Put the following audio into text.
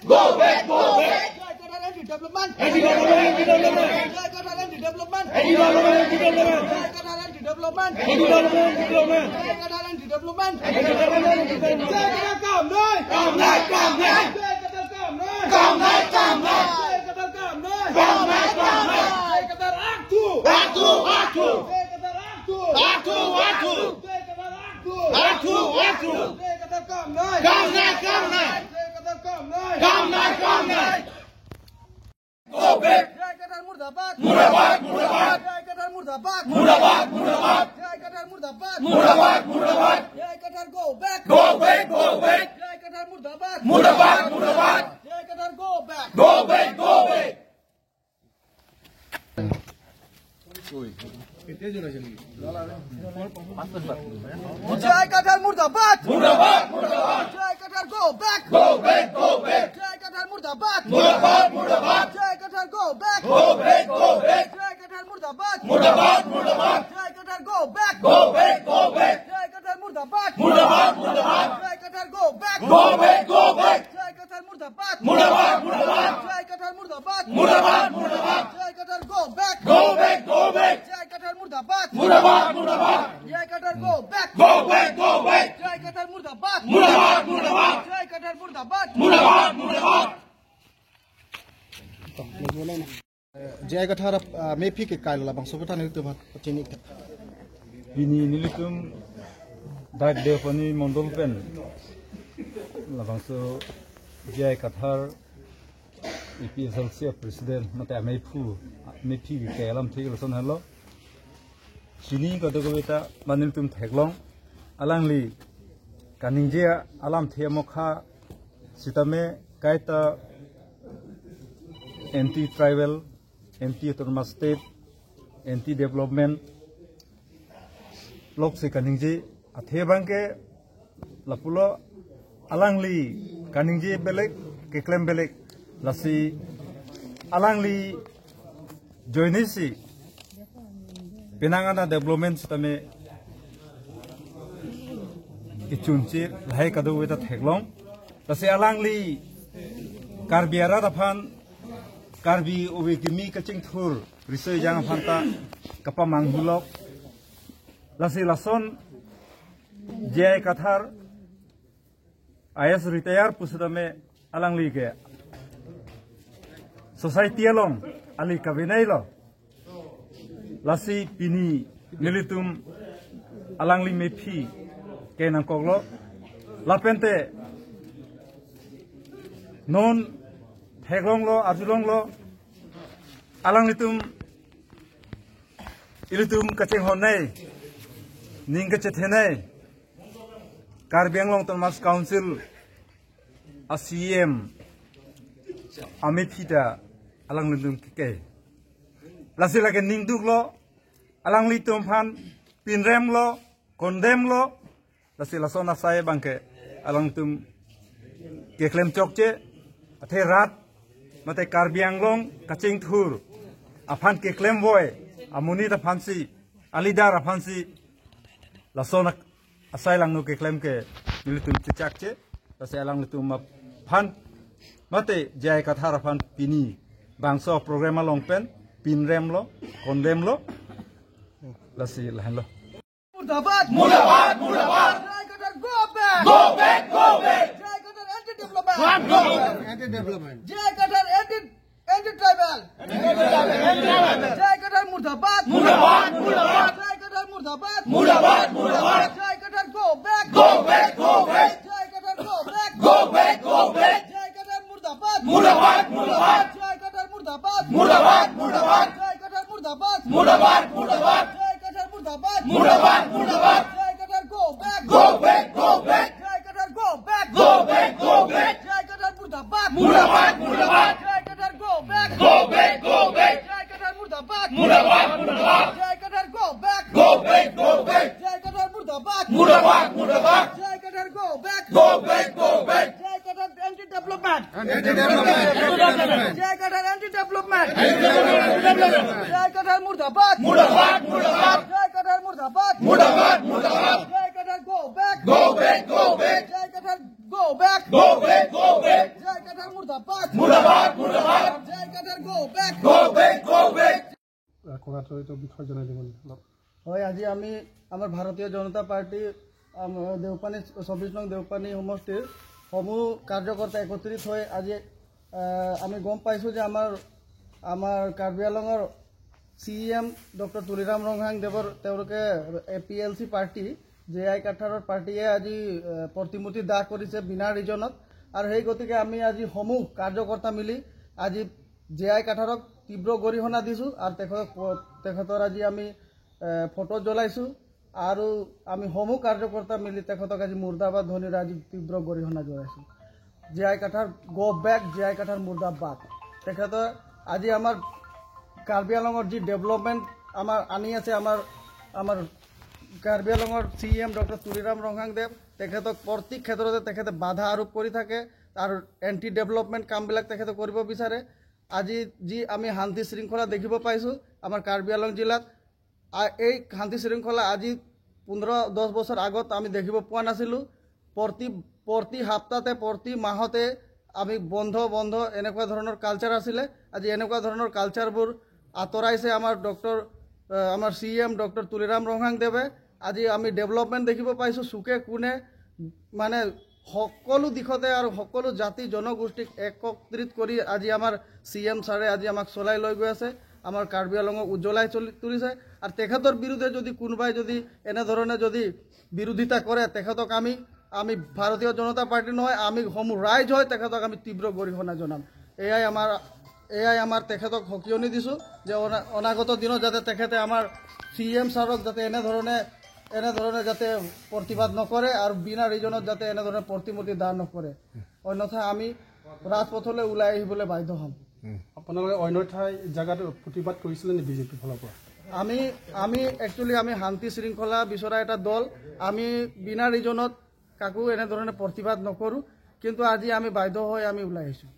Go back. Go back. Jai Qatar anti-development. Anti-development. Anti-development. Jai Qatar anti-development. Anti-development. Anti-development. Jai Qatar anti-development. Anti-development. Anti-development. Jai Qatar anti-development. Anti-development. Jai Qatar काम नहीं. Come night. Come night. Jai Qatar काम नहीं. Come night. Come night. Jai Qatar काम नहीं. Come night. Come night. Jai Qatar aktu. Aktu. Aktu. Jai Qatar aktu. Aktu. Aktu. Jai Qatar aktu. Aktu. Aktu. Jai Qatar काम नहीं. Come night. Come night. Jai Qatar काम नहीं. Come night. Come night. Go back. Jai Qatar murdabad. Murdabad. Murdabad. Jai Qatar murdabad. Murdabad. Murdabad. Jai Qatar murdabad. Murdabad. Murdabad. Jai Qatar go back. Go back. Go back. Jai Qatar murdabad. Murdabad. Murdabad. Jai Qatar go back. Go back. Go back. Jai Qatar murdabad. Murdabad. Murdabad. Jai Qatar go back. Go back. Go back. Jai Qatar murdabad. Murdabad. Murdabad. Jai Qatar go back. Go back. Go back. Jai Qatar murdabad. Murdabad. Murdabad. Jai Qatar go back. Go back. Go back. Jai Qatar murdabad. Murdabad. Murdabad. Jai Qatar go back. Go back. Go back. Jai Qatar murdabad. Murdabad. Murdabad. Jai Qatar murdabad. Murdabad. Murdabad. Jai Qatar go back. Go back. Go back. Jai Qatar murdabad. Murdabad. Murdabad. Jai Qatar go back. Go back. Go back. Jai Qatar murdabad. Murdabad. Murdabad. Jai Qatar murdabad. Murdabad. Murdabad. Jai Qatar me phi ke kail la bang sobota ni tu chini Bini nilitum dak devani mondol pen labangso Jai Qatar EPSLC president mate ameipu me phi ke alam thik son hello chini ko to beta maniltum theklong alangli kaningje alam themokha sitame kaita anti tribal anti autonomous state anti development lok se kaningje athe bangke lapulo alangli kaningje belek ke claim belek lasi alangli joinisi penangana development tame ichunchi lai kadu weta theklong lasi alangli karbiara daphan karbi owe kimi kaching thur risoi jang phanta kapa manghulok lasi lason Jai Qatar IS retire pusudame alangli ke society along ali kabinai lo lasi pini nilitum alangli mepi ke nangkoglo lapente non Heglong lo, Arjulong lo, alang litum, ilitum kaceng honai, ning kacethenai, Karbiang long Thomas Council, ACM, Amit Hita, alang litum kike. Lasi lagi ning duk lo, alang litum pan, pinrem lo, kondem lo, lasi lasona saya bangke, alang litum keklem chokce, athe rat. Mate Karbiang long kacing thur afan ke claim boy amuni da fansi alidar fansi lasona asai lang no ke claim ke nilitum chichak che asai lang litum ma fan mate Jai Qatar fan pini bangso program long pen pinrem lo kondem lo lasi lahan lo Murdabad. Murdabad. Murdabad. Jai Qatar go back. Go back. Go back. Jai Qatar anti-development. Go. anti-development. Jai Qatar anti-tribal. Jai Qatar murdabad. Murdabad. Murdabad. Jai Qatar murdabad. Murdabad. Murdabad. Jai Qatar go back. Go back. Go back. Jai Qatar go back. Go back. Go back. Jai Qatar murdabad. Murdabad. Murdabad. Jai Qatar murdabad. Murdabad. Murdabad. Jai Qatar murdabad. Murdabad. Murdabad. Jai Qatar murdabad. Murdabad. Murdabad. Jai Qatar go back. Go back. Go back. Jai Qatar go back. Go back. Go back. Jai Qatar murdabad. Murdabad. Murdabad. Jai Qatar go back. Go back. Go back. Jai Qatar murdabad. Murdabad. Murdabad. Jai Qatar go back. Go back. Go back. Jai Qatar murdabad. Murdabad. Murdabad. Jai Qatar go back. Go back. Go back. Jai Qatar anti-development. Anti-development. Jai Qatar anti-development. Jai Qatar murdabad. Murdabad. Murdabad. Jai Qatar murdabad. Murdabad. Murdabad. Jai Qatar go back. Go back. Go back. Jai Qatar go back. Go back. Go back. Jai Qatar murdabad. মুর্দাবাদ মুর্দাবাদ মুর্দাবাদ জয় Qatar go back go back go back হয় আজি আমি আমার ভারতীয় জনতা party Deopani 24 নং দেওপানী সমষ্টিৰ সমূহ কাৰ্যকৰ্তা একত্ৰিত হৈ আজি আমি গম পাইছোঁ যে আমাৰ কাৰ্বি আংলঙৰ CM ডক্টৰ তুলিৰাম ৰংহাং দেৱৰ তেওঁলোকে PLC পাৰ্টি JI কাঠাৰৰ পাৰ্টিয়ে আজি প্ৰতিমূৰ্তি দাহ কৰিছে বিনা ৰিজনত আৰু সেই গতিকে আমি আজি সমূহ কাৰ্যকৰ্তা মিলি আজি JI কাঠাৰক তীব্ৰ গৰিহণা দিছোঁ আৰু তেখেতৰ আজি আমি ফটো জ্বলাইছোঁ আৰু আমি সমূহ কাৰ্যকৰ্তা মিলি তেখেতক আজি মুৰ্দাবাদ ধ্বনিৰে আজি তীব্ৰ গৰিহণা জনাইছোঁ JI কাঠাৰ গো বেক JI কাঠাৰ মুৰ্দাবাদ তেখেতৰ আজি আমাৰ কাৰ্বি আংলঙৰ যি ডেভেলপমেণ্ট আমাৰ আনি আছে আমাৰ কাৰ্বি আংলঙৰ CM ডক্টৰ তুলিৰাম ৰংহাং দেৱ তেখেতক প্ৰতি ক্ষেত্ৰতে তেখেতে বাধা আৰোপ কৰি থাকে আৰু এণ্টি ডেভেলপমেণ্ট কামবিলাক তেখেতে কৰিব বিচাৰে আজি যি আমি শান্তি শৃংখলা দেখিব পাইছোঁ আমাৰ কাৰ্বি আংলং জিলাত এই শান্তি শৃংখলা আজি 15-10 বছৰ আগত আমি দেখিব পোৱা নাছিলোঁ প্ৰতি সপ্তাহতে প্ৰতি মাহতে আমি বন্ধ এনেকুৱা ধৰণৰ কালচাৰ আছিলে আজি এনেকুৱা ধৰণৰ কালচাৰবোৰ আঁতৰাইছে আমাৰ CM ডক্টৰ তুলিৰাম ৰংহাং দেৱে আজি আমি ডেভেলপমেণ্ট দেখিব পাইছোঁ চুকে কোণে মানে সকলো দিশতে আৰু সকলো জাতি জনগোষ্ঠীক একত্ৰিত কৰি আজি আমাৰ CM ছাৰে আজি আমাক চলাই লৈ গৈ আছে আমাৰ কাৰ্বি আংলঙক উজ্জ্বলাই তুলিছে আৰু তেখেতৰ বিৰুদ্ধে যদি কোনোবাই যদি এনেধৰণে যদি বিৰোধিতা কৰে তেখেতক আমি ভাৰতীয় জনতা পাৰ্টি নহয় আমি সমূহ ৰাইজ হয় তেখেতক আমি তীব্ৰ গৰিহণা জনাম এয়াই আমাৰ তেখেতক সকিয়নি দিছোঁ যে অনাগত দিনত যাতে তেখেতে আমাৰ CM ছাৰক যাতে এনেধৰণে যাতে প্ৰতিবাদ নকৰে আৰু বিনা ৰিজনত যাতে এনেধৰণে প্ৰতিমূৰ্তি দান নকৰে অন্যথা আমি ৰাজপথলৈ ওলাই আহিবলৈ বাধ্য হ'ম আপোনালোকে অন্য ঠাই জেগাত প্ৰতিবাদ কৰিছিলে নে বিজেপিৰ ফালৰ পৰা আমি একচুৱেলি আমি শান্তি শৃংখলা বিচৰা এটা দল আমি বিনা ৰিজনত কাকো এনেধৰণে প্ৰতিবাদ নকৰোঁ কিন্তু আজি আমি বাধ্য হৈ আমি ওলাই আহিছোঁ